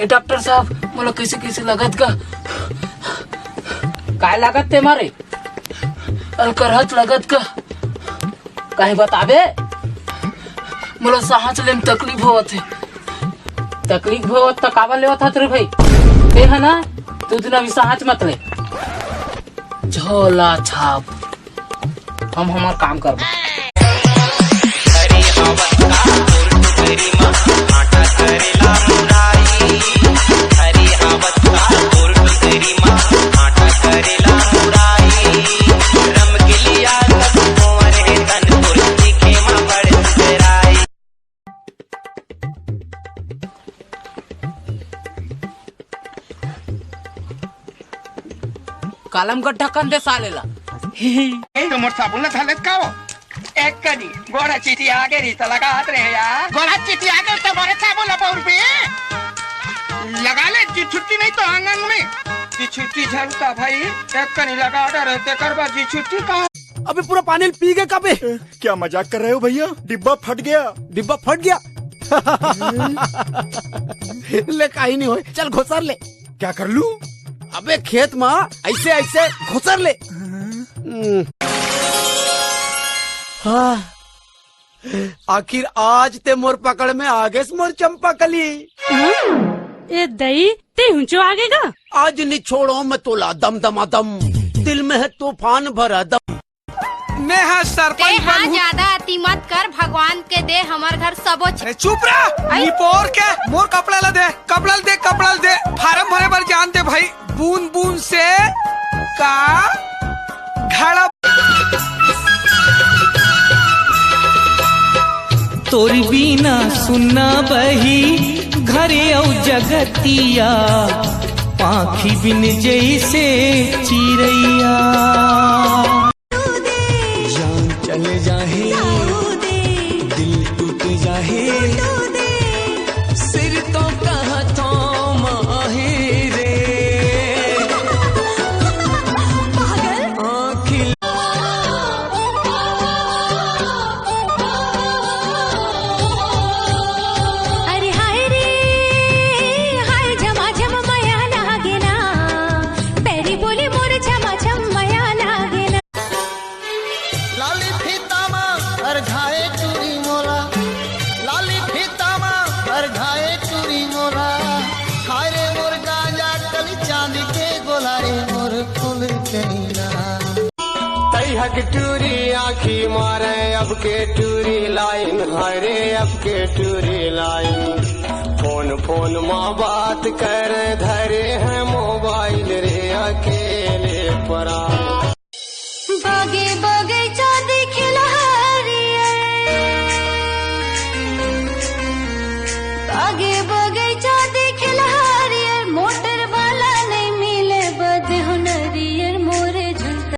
ए doctor साहब मोला कैसे कैसे लागत का काय लागत ते मारे अलकरहत लागत का काहे बताबे मोला सांस लेम तकलीफ होत है। तकलीफ होत त काबा लेवत हत रे भाई ए है ना तू दिन अभी सांस मत ले झोला छाप हम हमार काम करबो। कालम का ढक्कन दे सालेला तो मोर साबुन झालेत का हो एक कधी गोड़ा चिठी आगे रिश्ता लगा हाथ रहे यार गोड़ा चिठी आगे तो मोरे साबुन लगा रुपये लगा ले जी छुट्टी नहीं तो आंगन में जी छुट्टी झलका भाई एक कनी लगा रहते करवा जी छुट्टी का अबे पूरा पानी पी गए काबे। क्या मजाक कर रहे हो भैया? डिब्बा फट गया। डिब्बा फट गया ले कहीं नहीं हो चल घुसर ले। क्या कर लू? अबे खेत में ऐसे ऐसे घुसर ले। आखिर आज ते मोर पकड़ में आगे मोर चंपा कली ए दई ते हुंचो आगेगा आज निछोड़ो में तोला दम दमा दम दिल में है तूफान भरा दम। नेहा सरपंच हाँ ज्यादा अति मत कर भगवान के दे हमार घर सबो चुप रहा निपोर के मोर कपड़ा ला दे कपड़ा दे फार्म भरे पर जान दे भाई बूंद बूंद से का घड़ा तोरी बिना सुनना बही घरे औ जगतिया पाखी बिन जैसे चिरैया जान चले जाहे दिल टूट जाहे सिर तो कहा तो माहे रे अरे हाय रे हाय झमा झम मया लागेना पैरी बोली मोर झमा झम मया लागेना लाली फीतामा हर घाए चूरी मोरा लाली फीतामा हर घाए चूरी मोरा हाय रे मोर गांजा कली चांदी के गोलारे मोर फूल कहीना तैहक टूरी आँखी मारे अब के टूरी लाइन हाय रे अब के टूरी लाइन फोन माँ बात कर